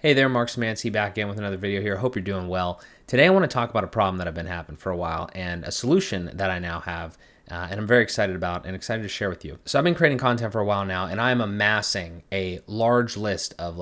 Hey there, Mark Szymanski back again with another video here. I hope you're doing well. Today I want to talk about a problem that I've been having for a while and a solution that I now have, and I'm very excited about and excited to share with you. So I've been creating content for a while now, and I'm amassing a large list of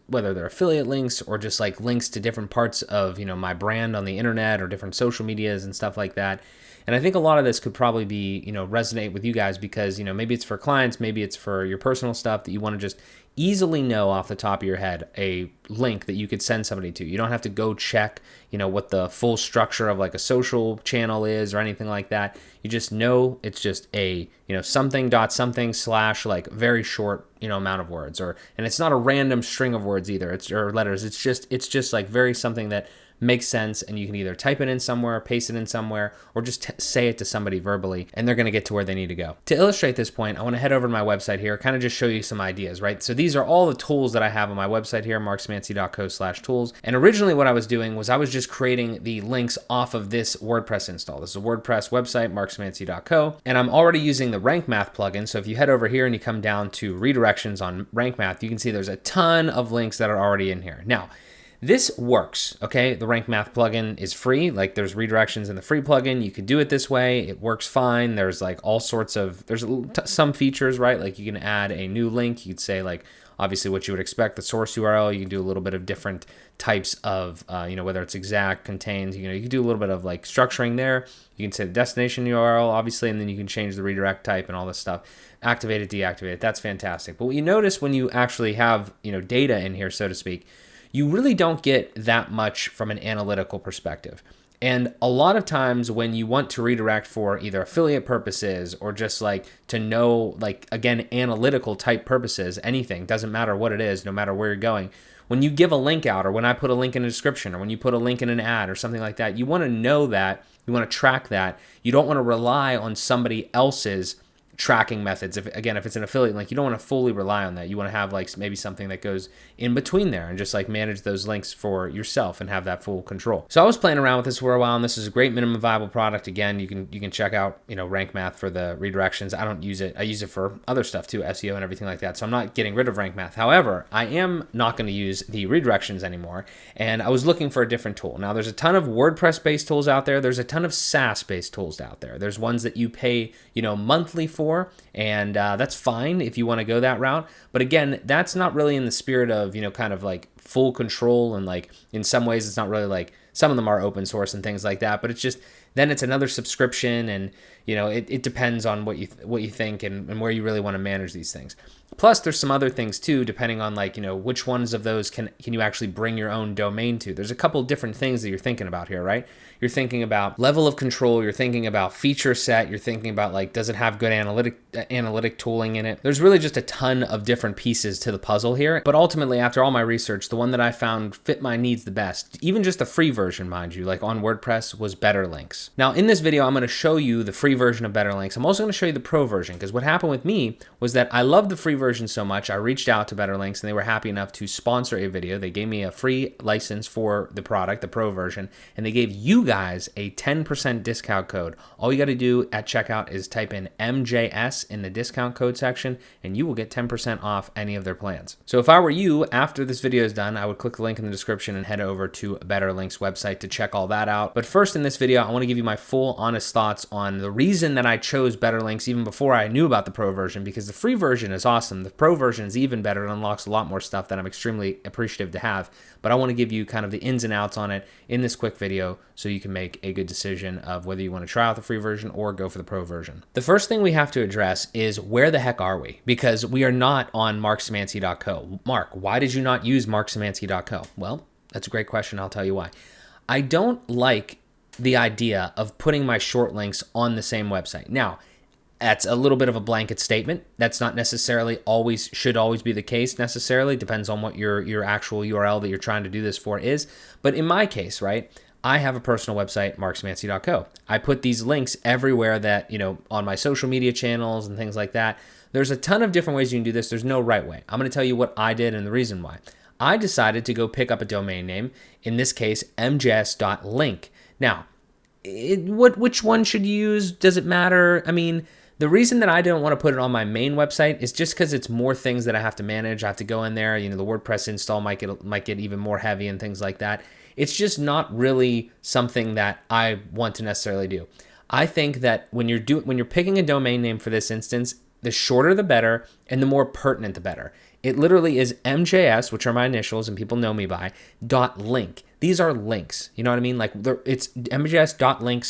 whether they're affiliate links or just like links to different parts of my brand on the internet or different social medias and stuff like that. And I think a lot of this could probably be resonate with you guys because maybe it's for clients, maybe it's for your personal stuff that you want to just easily know off the top of your head a link that you could send somebody to. You don't have to go check what the full structure of like a social channel is or anything like that. You just know it's just a something dot something slash like very short amount of words, and it's not a random string of words either, or letters. It's just like very something that makes sense, and you can either type it in somewhere, paste it in somewhere, or just say it to somebody verbally, and they're going to get to where they need to go. To illustrate this point, I want to head over to my website here, kind of just show you some ideas, right? So these are all the tools that I have on my website here, markszymanski.co/tools. And originally what I was doing was I was just creating the links off of this WordPress install. This is a WordPress website, markszymanski.co, and I'm already using the Rank Math plugin. So if you head over here and you come down to redirections on Rank Math, you can see there's a ton of links that are already in here. Now, this works, okay? The Rank Math plugin is free. Like there's redirections in the free plugin. You could do it this way. It works fine. There's like all sorts of, some features, right? Like you can add a new link. You could say like, obviously what you would expect, the source URL. You can do a little bit of different types of, whether it's exact, contains, you can do a little bit of like structuring there. You can say the destination URL, obviously, and then you can change the redirect type and all this stuff. Activate it, deactivate it. That's fantastic. But what you notice when you actually have, data in here, so to speak, you really don't get that much from an analytical perspective. And a lot of times when you want to redirect for either affiliate purposes or just like to know, like, again, analytical type purposes, anything, doesn't matter what it is, no matter where you're going. When you give a link out, or when I put a link in a description, or when you put a link in an ad or something like that, you want to know that, you want to track that. You don't want to rely on somebody else's tracking methods. If it's an affiliate link, you don't want to fully rely on that. You want to have like maybe something that goes in between there and just like manage those links for yourself and have that full control. So I was playing around with this for a while, and this is a great minimum viable product. Again, you can check out Rank Math for the redirections. I don't use it. I use it for other stuff too, SEO and everything like that. So I'm not getting rid of Rank Math. However, I am not going to use the redirections anymore, and I was looking for a different tool. Now there's a ton of WordPress based tools out there. There's a ton of SaaS based tools out there. There's ones that you pay monthly for, and that's fine if you want to go that route. But again, that's not really in the spirit of kind of like full control, and like in some ways it's not really like, some of them are open source and things like that, but it's just, then it's another subscription, and it depends on what you think and where you really want to manage these things. Plus, there's some other things too, depending on like which ones of those can you actually bring your own domain to. There's a couple different things that you're thinking about here, right? You're thinking about level of control. You're thinking about feature set. You're thinking about like, does it have good analytic tooling in it? There's really just a ton of different pieces to the puzzle here. But ultimately, after all my research, the one that I found fit my needs the best, even just the free version, mind you, like on WordPress, was BetterLinks. Now, in this video, I'm going to show you the free version of BetterLinks. I'm also going to show you the pro version, because what happened with me was that I loved the free version so much, I reached out to BetterLinks, and they were happy enough to sponsor a video. They gave me a free license for the product, the pro version, and they gave you guys a 10% discount code. All you got to do at checkout is type in MJS in the discount code section, and you will get 10% off any of their plans. So if I were you, after this video is done, I would click the link in the description and head over to BetterLinks website to check all that out. But first, in this video, I want to give you my full honest thoughts on the reason that I chose BetterLinks even before I knew about the pro version, because the free version is awesome. The pro version is even better. It unlocks a lot more stuff that I'm extremely appreciative to have. But I want to give you kind of the ins and outs on it in this quick video so you can make a good decision of whether you want to try out the free version or go for the pro version. The first thing we have to address is, where the heck are we? Because we are not on markszymanski.co. Mark, why did you not use markszymanski.co? Well, that's a great question. I'll tell you why. I don't like the idea of putting my short links on the same website. Now, that's a little bit of a blanket statement. That's not necessarily should always be the case necessarily. Depends on what your actual URL that you're trying to do this for is. But in my case, right, I have a personal website, markszymanski.co. I put these links everywhere that, on my social media channels and things like that. There's a ton of different ways you can do this. There's no right way. I'm going to tell you what I did and the reason why. I decided to go pick up a domain name, in this case, mjs.link. Now, which one should you use? Does it matter? I mean, The reason that I don't want to put it on my main website is just because it's more things that I have to manage. I have to go in there, the WordPress install might get even more heavy and things like that. It's just not really something that I want to necessarily do. I think that when you're picking a domain name for this instance, the shorter the better, and the more pertinent the better. It literally is MJS, which are my initials and people know me by, .link. These are links. You know what I mean? Like it's MJS.link/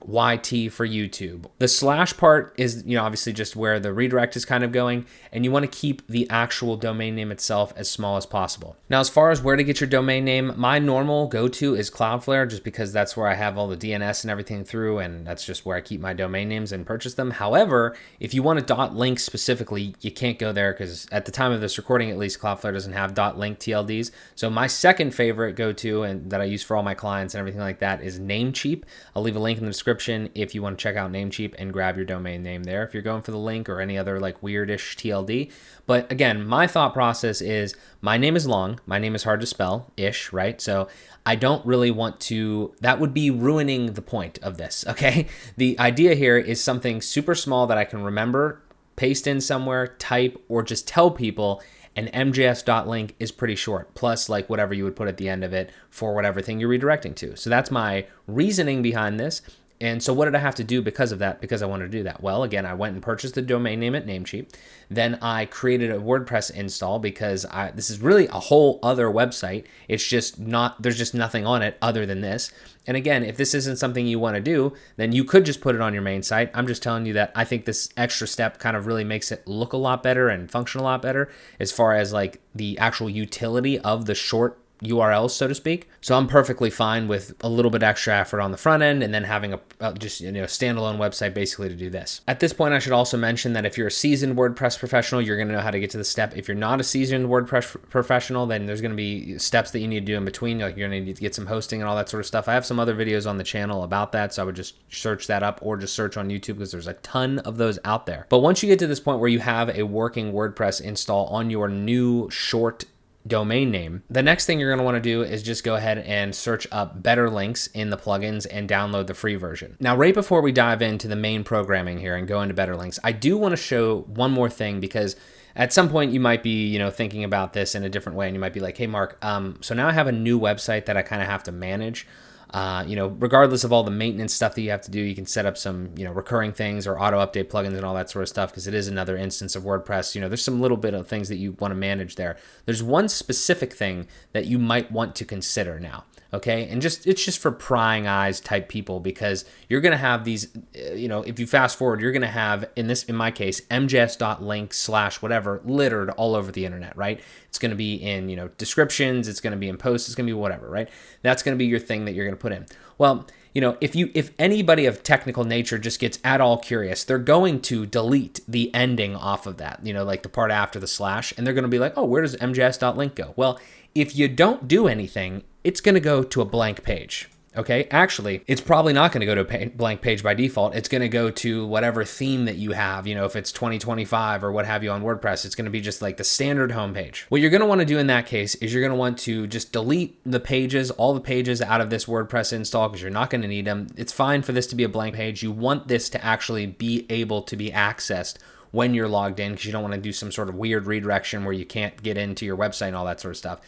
YT for YouTube. The slash part is, obviously just where the redirect is kind of going, and you want to keep the actual domain name itself as small as possible. Now, as far as where to get your domain name, my normal go-to is Cloudflare, just because that's where I have all the DNS and everything through, and that's just where I keep my domain names and purchase them. However, if you want a .link specifically, you can't go there because at the time of this recording, at least, Cloudflare doesn't have .link TLDs. So my second favorite go-to, and that I use for all my clients and everything like that, is Namecheap. I'll leave a link in the description if you want to check out Namecheap and grab your domain name there if you're going for the link or any other like weirdish TLD. But again, my thought process is my name is long, my name is hard to spell ish, right? So I don't really want to, that would be ruining the point of this, okay? The idea here is something super small that I can remember, paste in somewhere, type, or just tell people. And MJS.link is pretty short, plus like whatever you would put at the end of it for whatever thing you're redirecting to. So that's my reasoning behind this. And so what did I have to do because of that, because I wanted to do that? Well, again, I went and purchased the domain name at Namecheap. Then I created a WordPress install because this is really a whole other website. It's just not, there's just nothing on it other than this. And again, if this isn't something you want to do, then you could just put it on your main site. I'm just telling you that I think this extra step kind of really makes it look a lot better and function a lot better as far as like the actual utility of the short URLs, so to speak. So I'm perfectly fine with a little bit extra effort on the front end and then having a standalone website basically to do this. At this point, I should also mention that if you're a seasoned WordPress professional, you're going to know how to get to the step. If you're not a seasoned WordPress professional, then there's going to be steps that you need to do in between. Like you're going to need to get some hosting and all that sort of stuff. I have some other videos on the channel about that, so I would just search that up or just search on YouTube because there's a ton of those out there. But once you get to this point where you have a working WordPress install on your new short domain name, the next thing you're going to want to do is just go ahead and search up BetterLinks in the plugins and download the free version. Now, right before we dive into the main programming here and go into BetterLinks, I do want to show one more thing because at some point you might be, thinking about this in a different way and you might be like, hey, Mark, so now I have a new website that I kind of have to manage. Regardless of all the maintenance stuff that you have to do, you can set up some, recurring things or auto update plugins and all that sort of stuff because it is another instance of WordPress. There's some little bit of things that you want to manage there. There's one specific thing that you might want to consider now. Okay, and it's just for prying eyes type people because you're going to have these, if you fast forward, you're going to have in my case, MJS.link/ whatever littered all over the internet, right? It's going to be in, descriptions, it's going to be in posts, it's going to be whatever, right? That's going to be your thing that you're going to put in. Well, if anybody of technical nature just gets at all curious, they're going to delete the ending off of that, like the part after the slash, and they're going to be like, oh, where does MJS.link go? Well, if you don't do anything, it's going to go to a blank page. Okay, actually, it's probably not going to go to a blank page by default. It's going to go to whatever theme that you have. If it's 2025 or what have you on WordPress, it's going to be just like the standard homepage. What you're going to want to do in that case is you're going to want to just delete the pages, all the pages out of this WordPress install because you're not going to need them. It's fine for this to be a blank page. You want this to actually be able to be accessed when you're logged in because you don't want to do some sort of weird redirection where you can't get into your website and all that sort of stuff.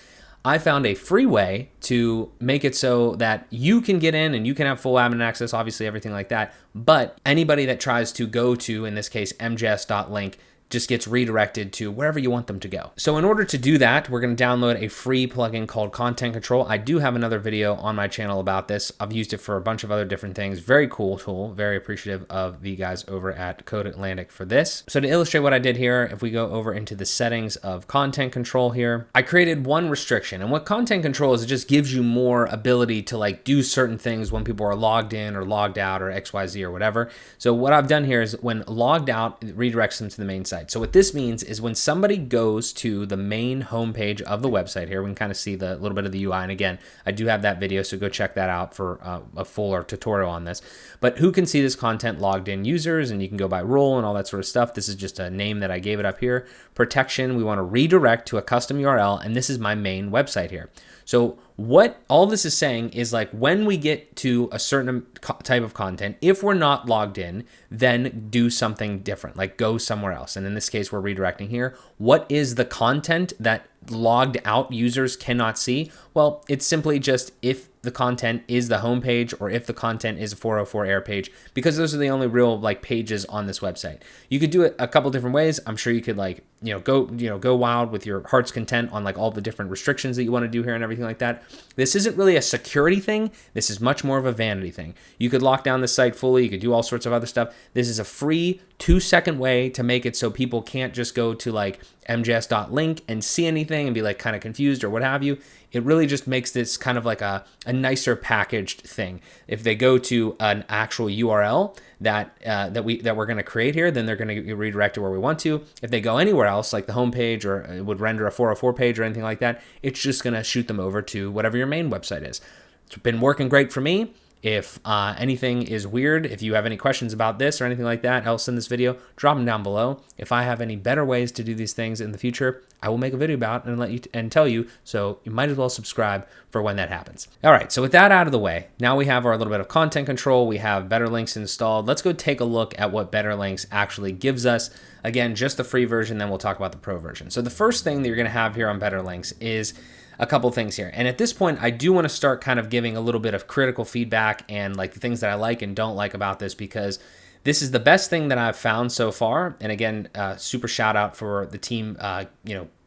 I found a free way to make it so that you can get in and you can have full admin access, obviously everything like that, but anybody that tries to go to, in this case, MJS.link, just gets redirected to wherever you want them to go. So in order to do that, we're going to download a free plugin called Content Control. I do have another video on my channel about this. I've used it for a bunch of other different things. Very cool tool. Very appreciative of the guys over at Code Atlantic for this. So to illustrate what I did here, if we go over into the settings of Content Control here, I created one restriction. And what Content Control is, it just gives you more ability to like do certain things when people are logged in or logged out or XYZ or whatever. So what I've done here is when logged out, it redirects them to the main site. So what this means is when somebody goes to the main homepage of the website here, we can kind of see the little bit of the UI. And again, I do have that video, so go check that out for a fuller tutorial on this. But who can see this content? Logged in users, and you can go by role and all that sort of stuff. This is just a name that I gave it up here. Protection, we want to redirect to a custom URL, and this is my main website here. So what all this is saying is like when we get to a certain type of content, if we're not logged in, then do something different, like go somewhere else. And in this case, we're redirecting here. What is the content that logged out users cannot see? Well, it's simply just if the content is the homepage or if the content is a 404 error page, because those are the only real like pages on this website. You could do it a couple different ways. I'm sure you could like, go wild with your heart's content on like all the different restrictions that you want to do here and everything like that. This isn't really a security thing. This is much more of a vanity thing. You could lock down the site fully. You could do all sorts of other stuff. This is a free 2-second way to make it so people can't just go to like mjs.link and see anything and be like kind of confused or what have you. It really just makes this kind of like a nicer packaged thing. If they go to an actual URL that we're going to create here, then they're going to get redirected where we want to. If they go anywhere else, like the homepage, or it would render a 404 page or anything like that, it's just going to shoot them over to whatever your main website is. It's been working great for me. If anything is weird, if you have any questions about this or anything like that else in this video, drop them down below. If I have any better ways to do these things in the future, I will make a video about it and tell you, so you might as well subscribe for when that happens. All right, so with that out of the way, now we have our little bit of content control. We have BetterLinks installed. Let's go take a look at what BetterLinks actually gives us. Again, just the free version, then we'll talk about the pro version. So the first thing that you're gonna have here on BetterLinks is a couple things here. And at this point, I do want to start kind of giving a little bit of critical feedback and like the things that I like and don't like about this, because this is the best thing that I've found so far. And again, super shout out for the team,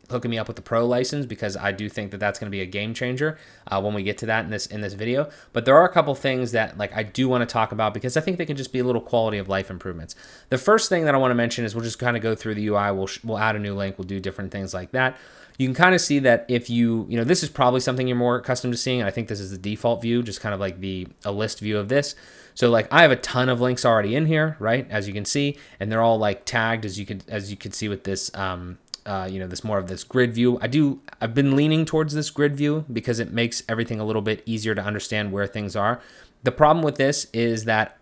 hooking me up with the pro license, because I do think that that's going to be a game changer when we get to that in this video. But there are a couple things that like I do want to talk about, because I think they can just be a little quality of life improvements. The first thing that I want to mention is we'll just kind of go through the UI. We'll add a new link. We'll do different things like that. You can kind of see that if this is probably something you're more accustomed to seeing. I think this is the default view, just kind of like a list view of this. So like I have a ton of links already in here, right? As you can see, and they're all like tagged as you could see with this, this more of this grid view. I've been leaning towards this grid view because it makes everything a little bit easier to understand where things are. The problem with this is that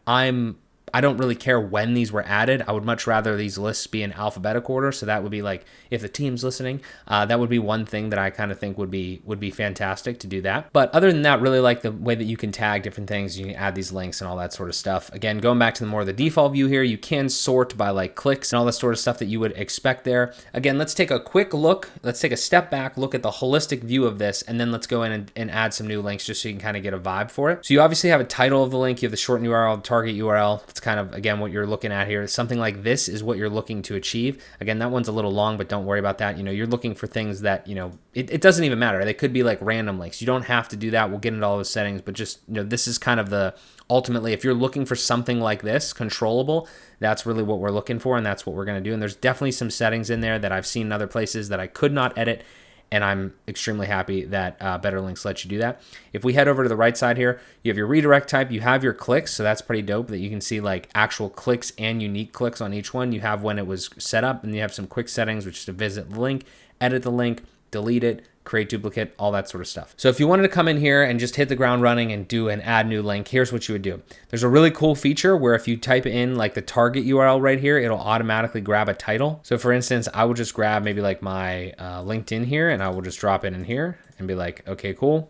I don't really care when these were added. I would much rather these lists be in alphabetical order. So that would be like, if the team's listening, that would be one thing that I kind of think would be fantastic to do that. But other than that, really like the way that you can tag different things. You can add these links and all that sort of stuff. Again, going back to the more of the default view here, you can sort by like clicks and all that sort of stuff that you would expect there. Again, let's take a quick look. Let's take a step back, look at the holistic view of this, and then let's go in and add some new links just so you can kind of get a vibe for it. So you obviously have a title of the link. You have the shortened URL, the target URL. It's kind of, again, what you're looking at here. Something like this is what you're looking to achieve. Again, that one's a little long, but don't worry about that. You're looking for things that, it doesn't even matter. They could be like random links. You don't have to do that. We'll get into all the settings, but just, this is kind of ultimately, if you're looking for something like this, controllable, that's really what we're looking for, and that's what we're going to do. And there's definitely some settings in there that I've seen in other places that I could not edit, and I'm extremely happy that BetterLinks lets you do that. If we head over to the right side here, you have your redirect type, you have your clicks, so that's pretty dope that you can see like actual clicks and unique clicks on each one. You have when it was set up, and you have some quick settings, which is to visit the link, edit the link, delete it, create duplicate, all that sort of stuff. So if you wanted to come in here and just hit the ground running and do an add new link, here's what you would do. There's a really cool feature where if you type in like the target URL right here, it'll automatically grab a title. So for instance, I would just grab maybe like my LinkedIn here, and I will just drop it in here and be like, okay, cool.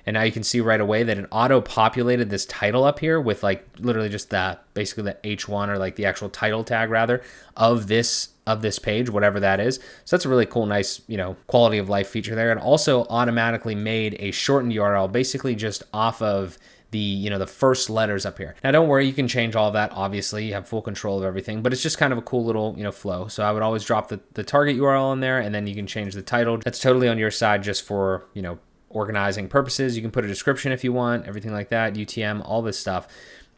And now you can see right away that it auto-populated this title up here with like literally just basically the H1 or like the actual title tag rather of this page, whatever that is. So that's a really cool, nice, quality of life feature there. It also automatically made a shortened URL basically just off of the first letters up here. Now don't worry, you can change all of that. Obviously, you have full control of everything, but it's just kind of a cool little, flow. So I would always drop the target URL in there, and then you can change the title. That's totally on your side just for, organizing purposes. You can put a description if you want, everything like that, UTM, all this stuff.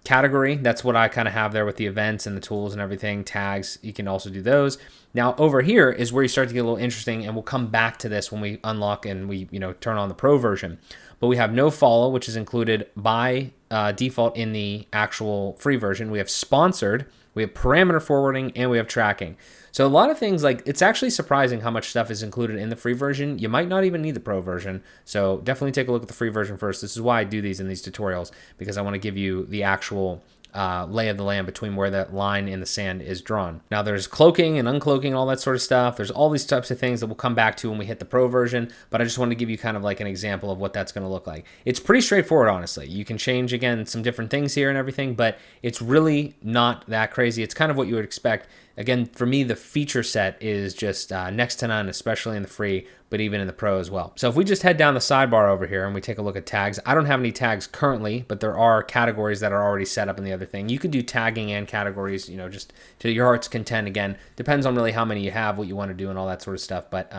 Category, that's what I kind of have there with the events and the tools and everything. Tags, you can also do those. Now over here is where you start to get a little interesting, and we'll come back to this when we unlock and we turn on the pro version. But we have no follow, which is included by default in the actual free version. We have sponsored, we have parameter forwarding, and we have tracking. So a lot of things, like, it's actually surprising how much stuff is included in the free version. You might not even need the pro version. So definitely take a look at the free version first. This is why I do these in these tutorials, because I want to give you the actual lay of the land between where that line in the sand is drawn. Now there's cloaking and uncloaking and all that sort of stuff. There's all these types of things that we'll come back to when we hit the pro version, but I just wanted to give you kind of like an example of what that's going to look like. It's pretty straightforward, honestly. You can change, again, some different things here and everything, but it's really not that crazy. It's kind of what you would expect. Again, for me, the feature set is just next to none, especially in the free, but even in the pro as well. So if we just head down the sidebar over here and we take a look at tags, I don't have any tags currently, but there are categories that are already set up in the other thing. You could do tagging and categories, just to your heart's content. Again, depends on really how many you have, what you want to do, and all that sort of stuff. But,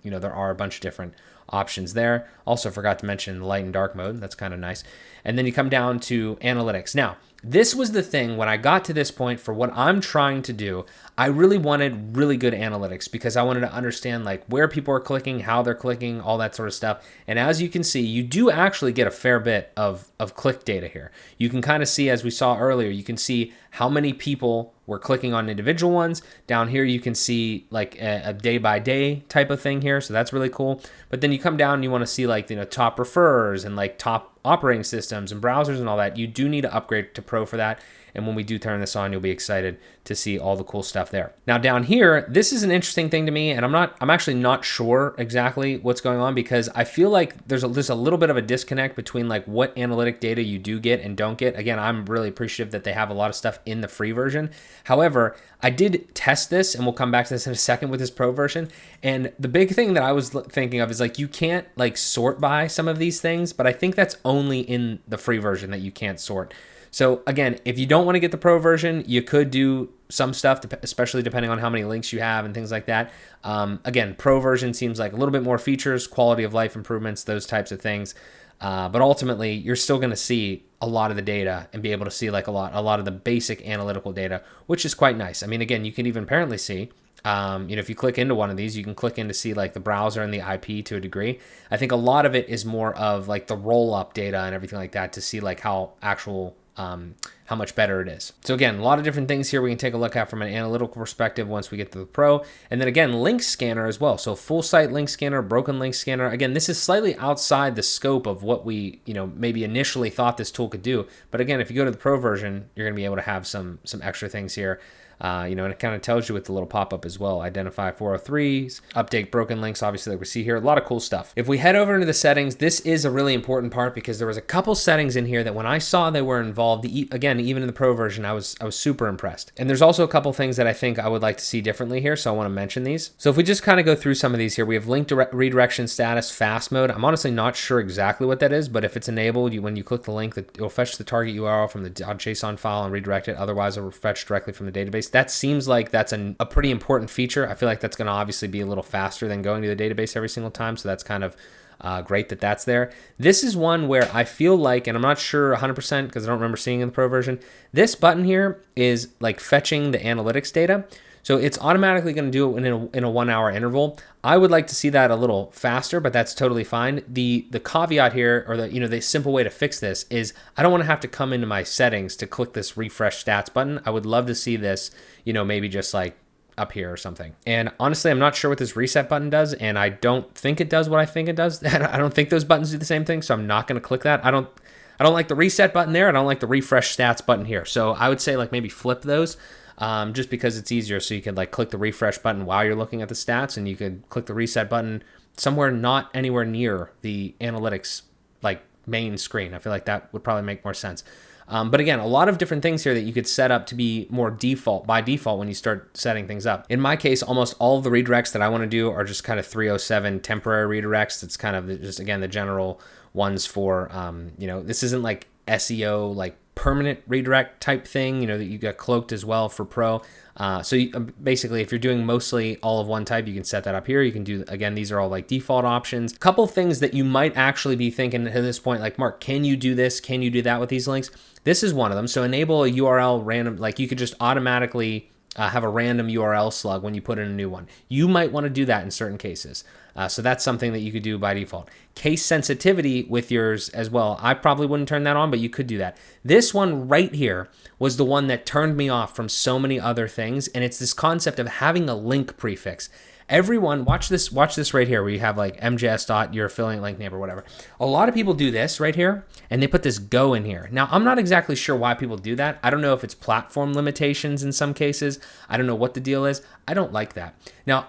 there are a bunch of different options there. Also forgot to mention light and dark mode. That's kind of nice. And then you come down to analytics. Now, this was the thing when I got to this point for what I'm trying to do. I really wanted really good analytics because I wanted to understand like where people are clicking, how they're clicking, all that sort of stuff. And as you can see, you do actually get a fair bit of click data here. You can kind of see, as we saw earlier, you can see how many people were clicking on individual ones. Down here, you can see like a day-by-day type of thing here. So that's really cool. But then you come down and you want to see like, top referrers and like top operating systems and browsers and all that. You do need to upgrade to Pro for that. And when we do turn this on, you'll be excited to see all the cool stuff there. Now down here, this is an interesting thing to me, and I'm actually not sure exactly what's going on because I feel like there's a little bit of a disconnect between like what analytic data you do get and don't get. Again, I'm really appreciative that they have a lot of stuff in the free version. However, I did test this, and we'll come back to this in a second with this pro version. And the big thing that I was thinking of is like you can't like sort by some of these things, but I think that's only in the free version that you can't sort. So again, if you don't want to get the pro version, you could do some stuff, especially depending on how many links you have and things like that. Again, pro version seems like a little bit more features, quality of life improvements, those types of things. But ultimately, you're still going to see a lot of the data and be able to see like a lot of the basic analytical data, which is quite nice. I mean, again, you can even apparently see, if you click into one of these, you can click in to see like the browser and the IP to a degree. I think a lot of it is more of like the roll-up data and everything like that to see like how much better it is. So again, a lot of different things here we can take a look at from an analytical perspective once we get to the pro. And then again, link scanner as well. So full site link scanner, broken link scanner. Again, this is slightly outside the scope of what we, maybe initially thought this tool could do. But again, if you go to the pro version, you're gonna be able to have some extra things here. And it kind of tells you with the little pop-up as well. Identify 403s, update broken links, obviously, like we see here. A lot of cool stuff. If we head over into the settings, this is a really important part because there was a couple settings in here that when I saw they were involved, again, even in the pro version, I was super impressed. And there's also a couple things that I think I would like to see differently here, so I want to mention these. So if we just kind of go through some of these here, we have link redirection status fast mode. I'm honestly not sure exactly what that is, but if it's enabled, when you click the link, it'll fetch the target URL from the .json file and redirect it. Otherwise, it will fetch directly from the database. That seems like that's a pretty important feature. I feel like that's going to obviously be a little faster than going to the database every single time. So that's kind of great that that's there. This is one where I feel like, and I'm not sure 100% because I don't remember seeing in the pro version, this button here is like fetching the analytics data. So it's automatically going to do it in a 1 hour interval. I would like to see that a little faster, but that's totally fine. The caveat here, or the simple way to fix this is I don't want to have to come into my settings to click this refresh stats button. I would love to see this, maybe just like up here or something. And honestly, I'm not sure what this reset button does, and I don't think it does what I think it does. I don't think those buttons do the same thing, so I'm not going to click that. I don't like the reset button there. I don't like the refresh stats button here. So I would say like maybe flip those. Just because it's easier, so you can like click the refresh button while you're looking at the stats, and you could click the reset button somewhere not anywhere near the analytics like main screen. I feel like that would probably make more sense. But again, a lot of different things here that you could set up to be more by default when you start setting things up. In my case, almost all of the redirects that I want to do are just kind of 307 temporary redirects. It's kind of just, again, the general ones for, this isn't like SEO, like permanent redirect type thing, that you got cloaked as well for pro. Basically, if you're doing mostly all of one type, you can set that up here. You can do, again, these are all like default options. A couple things that you might actually be thinking at this point, like, Mark, can you do this? Can you do that with these links? This is one of them. So enable a URL random, like you could just automatically have a random URL slug when you put in a new one. You might want to do that in certain cases. So that's something that you could do by default. Case sensitivity with yours as well. I probably wouldn't turn that on, but you could do that. This one right here was the one that turned me off from so many other things. And it's this concept of having a link prefix. Everyone, watch this right here where you have like MJS dot your affiliate link name or whatever. A lot of people do this right here and they put this go in here. Now, I'm not exactly sure why people do that. I don't know if it's platform limitations in some cases. I don't know what the deal is. I don't like that. Now,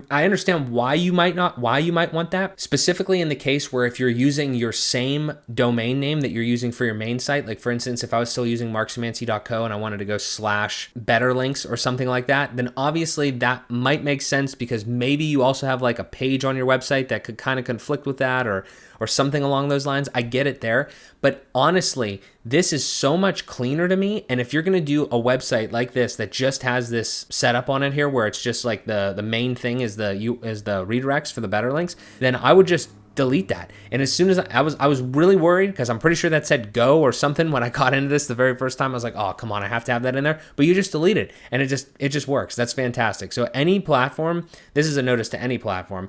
I understand why you might want that, specifically in the case where if you're using your same domain name that you're using for your main site, like for instance, if I was still using markszymanski.co and I wanted to go /betterlinks or something like that, then obviously that might make sense because maybe you also have like a page on your website that could kind of conflict with that or something along those lines. I get it there. But honestly, this is so much cleaner to me. And if you're going to do a website like this that just has this setup on it here where it's just like the main thing is the redirects for the better links, then I would just delete that. And as soon as I was really worried because I'm pretty sure that said go or something when I got into this the very first time. I was like, oh, come on, I have to have that in there. But you just delete it and it just works. That's fantastic. So any platform, this is a notice to any platform.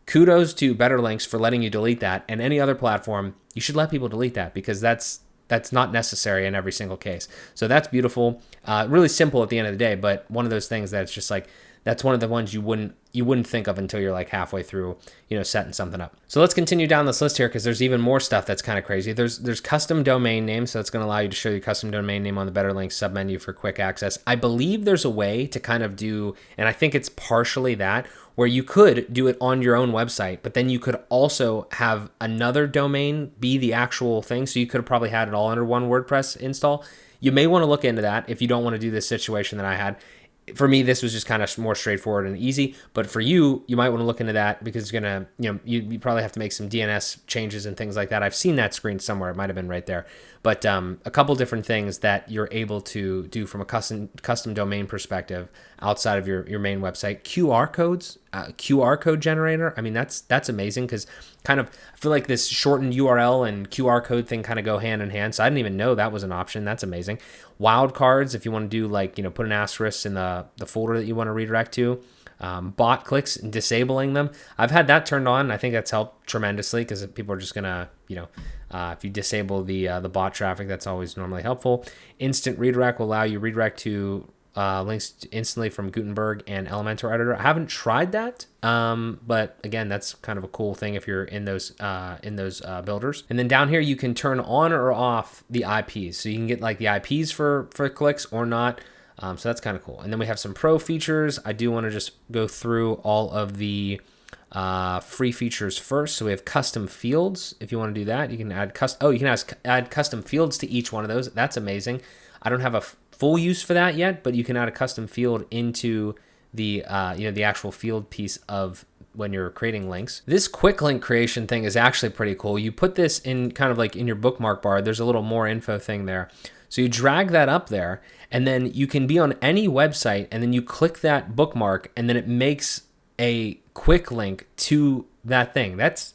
Kudos to BetterLinks for letting you delete that, and any other platform, you should let people delete that because that's not necessary in every single case. So that's beautiful, really simple at the end of the day, but one of those things that's just like, that's one of the ones you wouldn't think of until you're like halfway through, setting something up. So let's continue down this list here because there's even more stuff that's kind of crazy. There's custom domain name, so it's going to allow you to show your custom domain name on the BetterLinks submenu for quick access. I believe there's a way to kind of do, and I think it's partially that, where you could do it on your own website, but then you could also have another domain be the actual thing. So you could have probably had it all under one WordPress install. You may want to look into that if you don't want to do this situation that I had. For me, this was just kind of more straightforward and easy, but for you, you might want to look into that because it's gonna, you probably have to make some DNS changes and things like that. I've seen that screen somewhere. It might have been right there, but a couple different things that you're able to do from a custom domain perspective outside of your main website. QR codes, QR code generator. I mean, that's amazing because kind of I feel like this shortened URL and QR code thing kind of go hand in hand. So I didn't even know that was an option. That's amazing. Wildcards, if you want to do like, put an asterisk in the folder that you want to redirect to. Bot clicks and disabling them. I've had that turned on. I think that's helped tremendously because people are just gonna, if you disable the bot traffic, that's always normally helpful. Instant redirect will allow you redirect to links instantly from Gutenberg and Elementor editor. I haven't tried that, but again, that's kind of a cool thing if you're in those builders. And then down here, you can turn on or off the IPs, so you can get like the IPs for clicks or not. So that's kind of cool. And then we have some pro features. I do want to just go through all of the free features first. So we have custom fields. If you want to do that, you can add add custom fields to each one of those. That's amazing. I don't have a full use for that yet, but you can add a custom field into the the actual field piece of when you're creating links. This quick link creation thing is actually pretty cool. You put this in kind of like in your bookmark bar. There's a little more info thing there. So you drag that up there and then you can be on any website and then you click that bookmark and then it makes a quick link to that thing. That's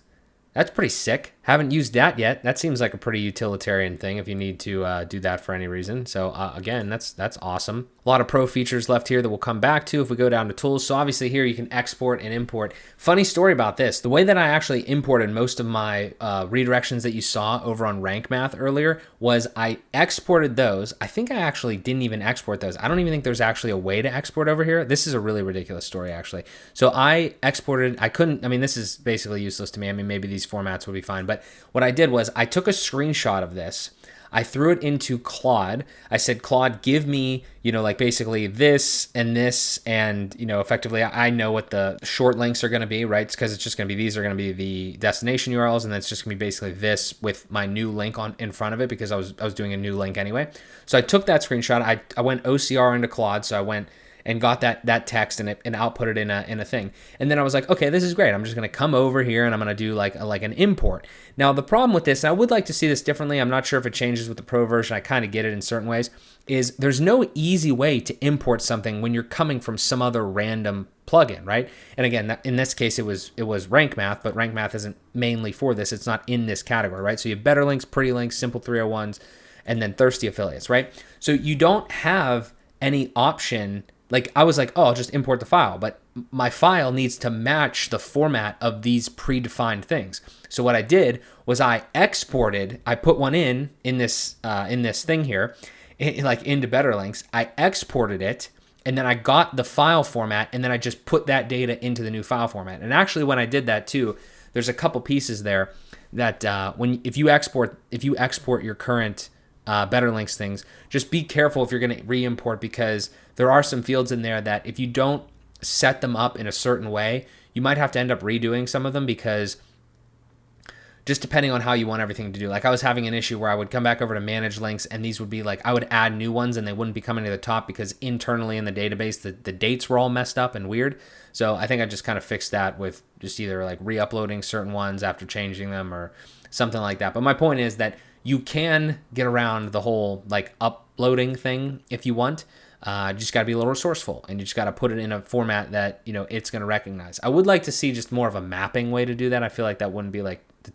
pretty sick. Haven't used that yet. That seems like a pretty utilitarian thing if you need to do that for any reason. So again, that's awesome. A lot of pro features left here that we'll come back to if we go down to tools. So obviously here you can export and import. Funny story about this. The way that I actually imported most of my redirections that you saw over on Rank Math earlier was I exported those. I think I actually didn't even export those. I don't even think there's actually a way to export over here. This is a really ridiculous story actually. So I exported, this is basically useless to me. I mean, maybe these formats would be fine, but what I did was I took a screenshot of this. I threw it into Claude. I said, Claude, give me, basically this, and effectively I know what the short links are going to be, right? Because it's just going to be, these are going to be the destination URLs, and then it's just going to be basically this with my new link in front of it because I was doing a new link anyway. So I took that screenshot. I went OCR into Claude. So I went and got that text and output it in a thing. And then I was like, okay, this is great. I'm just going to come over here and I'm going to do like an import. Now, the problem with this, and I would like to see this differently, I'm not sure if it changes with the pro version, I kind of get it in certain ways, is there's no easy way to import something when you're coming from some other random plugin, right? And again, in this case, it was Rank Math, but Rank Math isn't mainly for this. It's not in this category, right? So you have Better Links, Pretty Links, Simple 301s, and then Thirsty Affiliates, right? So you don't have any option. Like I was like, oh, I'll just import the file, but my file needs to match the format of these predefined things. So what I did was I put one in this thing here, like into BetterLinks. I exported it, and then I got the file format, and then I just put that data into the new file format. And actually, when I did that too, there's a couple pieces there that if you export your current BetterLinks things, just be careful if you're going to re-import, because there are some fields in there that if you don't set them up in a certain way, you might have to end up redoing some of them, because just depending on how you want everything to do. Like I was having an issue where I would come back over to manage links, and these would be like, I would add new ones and they wouldn't be coming to the top because internally in the database, the dates were all messed up and weird. So I think I just kind of fixed that with just either like re-uploading certain ones after changing them or something like that. But my point is that you can get around the whole like uploading thing if you want. You just got to be a little resourceful, and you just got to put it in a format that, you know, it's going to recognize. I would like to see just more of a mapping way to do that. I feel like that wouldn't be like a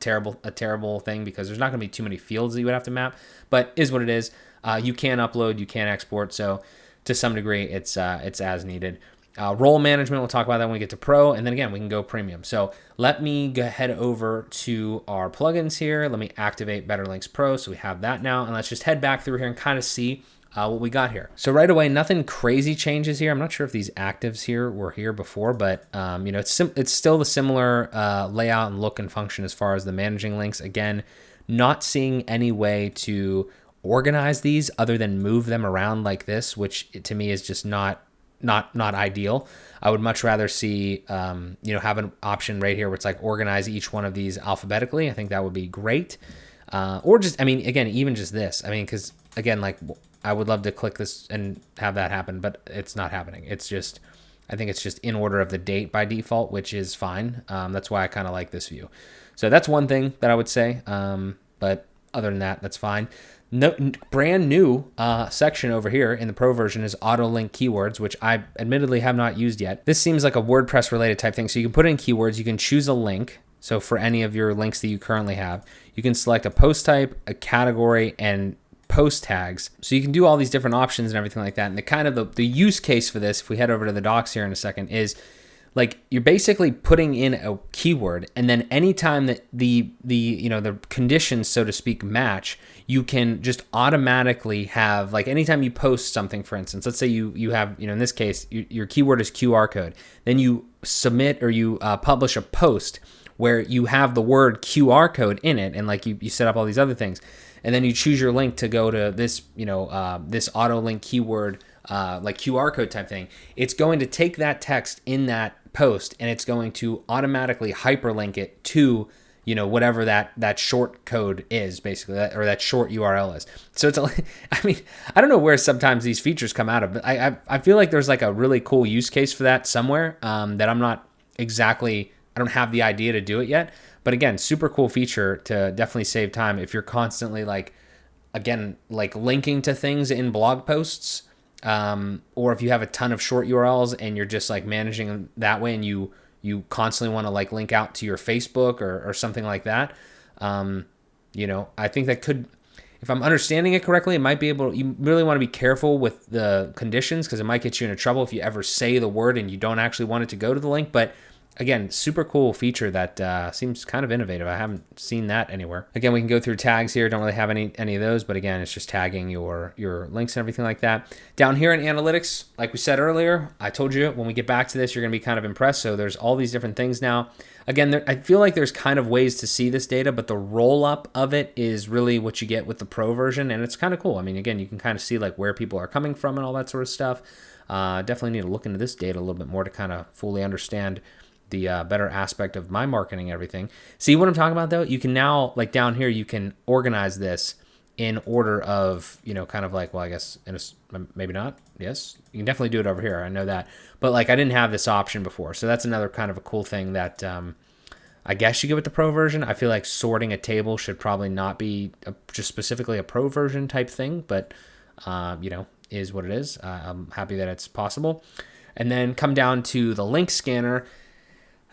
terrible thing, because there's not going to be too many fields that you would have to map, but is what it is. You can upload, you can export. So to some degree, it's as needed. Role management, we'll talk about that when we get to Pro, and then again, we can go Premium. So let me go head over to our plugins here. Let me activate BetterLinks Pro, so we have that now, and let's just head back through here and kind of see what we got here. So right away, nothing crazy changes here. I'm not sure if these actives here were here before, but you know, it's still the similar layout and look and function as far as the managing links. Again, not seeing any way to organize these other than move them around like this, which to me is just not ideal. I would much rather see you know, have an option right here where it's like organize each one of these alphabetically. I think that would be great. Or just, I mean, again, even just this. I mean, because again, like I would love to click this and have that happen, but it's not happening. It's just, I think it's just in order of the date by default, which is fine. That's why I kind of like this view. So that's one thing that I would say. But other than that, that's fine. No, brand new section over here in the Pro version is AutoLink Keywords, which I admittedly have not used yet. This seems like a WordPress related type thing. So you can put in keywords, you can choose a link. So for any of your links that you currently have, you can select a post type, a category, and post tags. So you can do all these different options and everything like that. And the kind of the use case for this, if we head over to the docs here in a second, is like you're basically putting in a keyword, and then anytime that the you know, the conditions, so to speak, match, you can just automatically have, like, anytime you post something, for instance, let's say you have, you know, in this case, your keyword is QR code, then you submit or you publish a post where you have the word QR code in it, and like you set up all these other things, and then you choose your link to go to this, you know, this AutoLink keyword like QR code type thing. It's going to take that text in that post, and it's going to automatically hyperlink it to, you know, whatever that short code is, basically, or that short URL is. So it's I mean, I don't know where sometimes these features come out of, but I feel like there's like a really cool use case for that somewhere that I'm not exactly, I don't have the idea to do it yet. But again, super cool feature to definitely save time if you're constantly, like, again, like linking to things in blog posts, or if you have a ton of short URLs and you're just like managing them that way, and you constantly want to like link out to your Facebook or something like that. You know, I think that could, if I'm understanding it correctly, it might be able, you really want to be careful with the conditions, because it might get you into trouble if you ever say the word and you don't actually want it to go to the link. But again, super cool feature that seems kind of innovative. I haven't seen that anywhere. Again, we can go through tags here. Don't really have any of those, but again, it's just tagging your links and everything like that. Down here in analytics, like we said earlier, I told you when we get back to this, you're going to be kind of impressed. So there's all these different things now. Again, I feel like there's kind of ways to see this data, but the roll up of it is really what you get with the Pro version, and it's kind of cool. I mean, again, you can kind of see like where people are coming from and all that sort of stuff. Definitely need to look into this data a little bit more to kind of fully understand the better aspect of my marketing and everything. See what I'm talking about, though? You can now, like down here, you can organize this in order of, you know, kind of like, well, I guess maybe not. Yes, you can definitely do it over here. I know that. But like I didn't have this option before. So that's another kind of a cool thing that I guess you get with the Pro version. I feel like sorting a table should probably not be just specifically a Pro version type thing, but, you know, is what it is. I'm happy that it's possible. And then come down to the link scanner.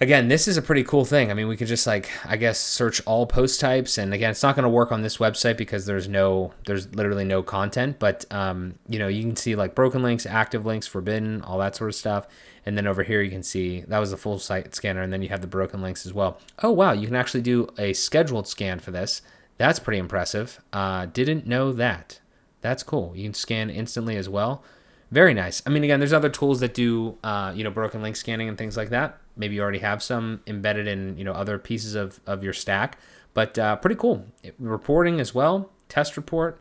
Again, this is a pretty cool thing. I mean, we could just like, I guess, search all post types. And again, it's not going to work on this website because there's literally no content. But, you know, you can see like broken links, active links, forbidden, all that sort of stuff. And then over here, you can see that was the full site scanner. And then you have the broken links as well. Oh, wow. You can actually do a scheduled scan for this. That's pretty impressive. Didn't know that. That's cool. You can scan instantly as well. Very nice. I mean, again, there's other tools that do, broken link scanning and things like that. Maybe you already have some embedded in, other pieces of your stack, but pretty cool. Reporting as well, test report.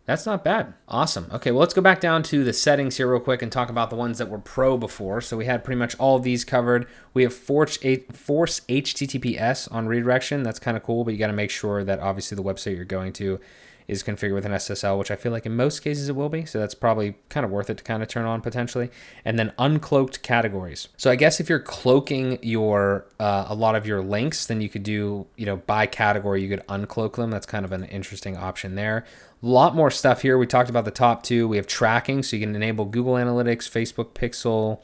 That's not bad. Awesome. Okay, well, let's go back down to the settings here real quick and talk about the ones that were pro before. So we had pretty much all of these covered. We have force HTTPS on redirection. That's kind of cool, but you got to make sure that obviously the website you're going to is configured with an SSL, which I feel like in most cases it will be. So that's probably kind of worth it to kind of turn on potentially. And then uncloaked categories. So I guess if you're cloaking your a lot of your links, then you could do, by category, you could uncloak them. That's kind of an interesting option there. A lot more stuff here. We talked about the top two. We have tracking, so you can enable Google Analytics, Facebook Pixel,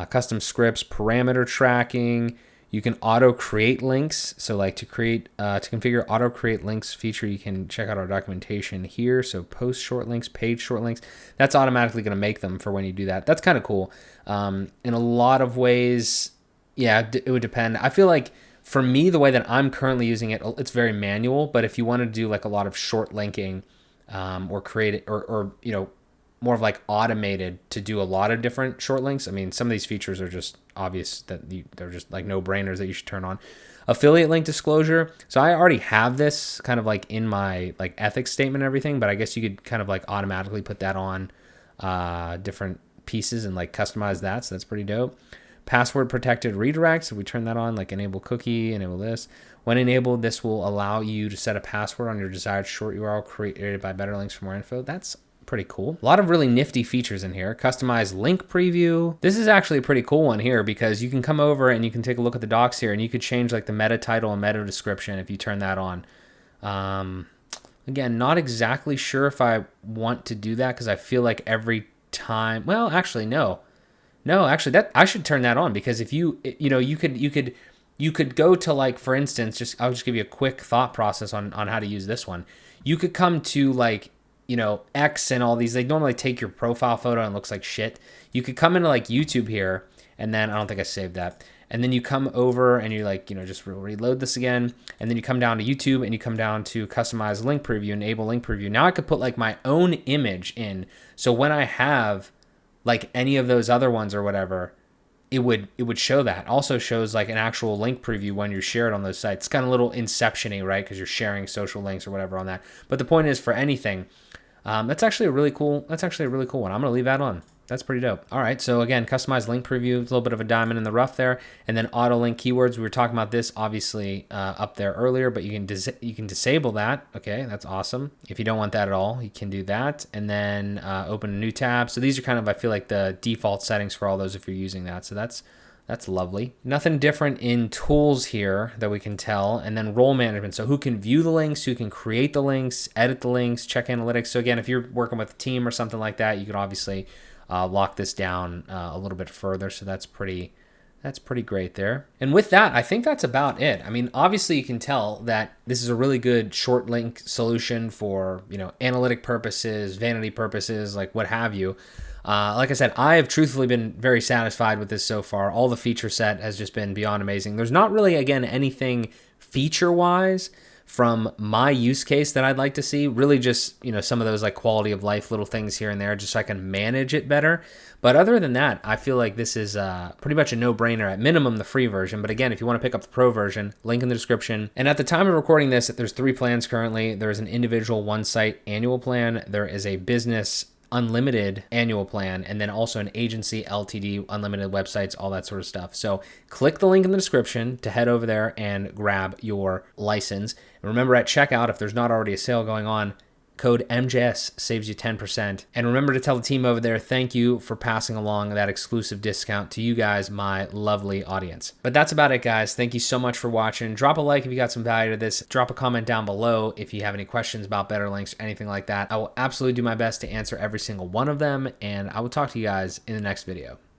custom scripts, parameter tracking. You can auto create links. So like to configure auto create links feature, you can check out our documentation here. So post short links, page short links, that's automatically going to make them for when you do that. That's kind of cool. In a lot of ways, yeah, it would depend. I feel like for me, the way that I'm currently using it, it's very manual, but if you want to do like a lot of short linking, or create it, or more of like automated to do a lot of different short links. I mean, some of these features are just obvious that they're just like no-brainers that you should turn on. Affiliate link disclosure. So I already have this kind of like in my like ethics statement and everything, but I guess you could kind of like automatically put that on different pieces and like customize that. So that's pretty dope. Password protected redirect. So we turn that on, like enable cookie, enable this. When enabled, this will allow you to set a password on your desired short URL created by BetterLinks for more info. That's pretty cool. A lot of really nifty features in here. Customized link preview. This is actually a pretty cool one here because you can come over and you can take a look at the docs here and you could change like the meta title and meta description if you turn that on. Again, not exactly sure if I want to do that because I feel like every time, well, actually, no, actually that I should turn that on because if you could go to like, for instance, I'll just give you a quick thought process on how to use this one. You could come to like, X and all these, they normally take your profile photo and it looks like shit. You could come into like YouTube here and then I don't think I saved that. And then you come over and you like, just reload this again. And then you come down to YouTube and you come down to customize link preview, enable link preview. Now I could put like my own image in. So when I have like any of those other ones or whatever, it would show that. Also shows like an actual link preview when you share it on those sites. It's kind of a little inception-y, right? Because you're sharing social links or whatever on that. But the point is for anything, that's actually a really cool one. I'm going to leave that on. That's pretty dope. All right. So again, customized link preview, a little bit of a diamond in the rough there. And then AutoLink Keywords. We were talking about this obviously up there earlier, but you can disable that. Okay. That's awesome. If you don't want that at all, you can do that. And then open a new tab. So these are kind of, I feel like the default settings for all those if you're using that. So that's lovely. Nothing different in tools here that we can tell. And then role management. So who can view the links, who can create the links, edit the links, check analytics. So again, if you're working with a team or something like that, you can obviously lock this down a little bit further. So that's pretty great there. And with that, I think that's about it. I mean, obviously you can tell that this is a really good short link solution for, analytic purposes, vanity purposes, like what have you. Like I said, I have truthfully been very satisfied with this so far. All the feature set has just been beyond amazing. There's not really, again, anything feature-wise from my use case that I'd like to see. Really just, some of those like quality of life little things here and there just so I can manage it better. But other than that, I feel like this is pretty much a no-brainer, at minimum the free version. But again, if you want to pick up the pro version, link in the description. And at the time of recording this, there's 3 plans currently. There's an individual one-site annual plan. There is a business unlimited annual plan, and then also an agency LTD, unlimited websites, all that sort of stuff. So click the link in the description to head over there and grab your license. And remember at checkout, if there's not already a sale going on, code MJS saves you 10%. And remember to tell the team over there, thank you for passing along that exclusive discount to you guys, my lovely audience. But that's about it, guys. Thank you so much for watching. Drop a like if you got some value to this. Drop a comment down below if you have any questions about BetterLinks or anything like that. I will absolutely do my best to answer every single one of them, and I will talk to you guys in the next video.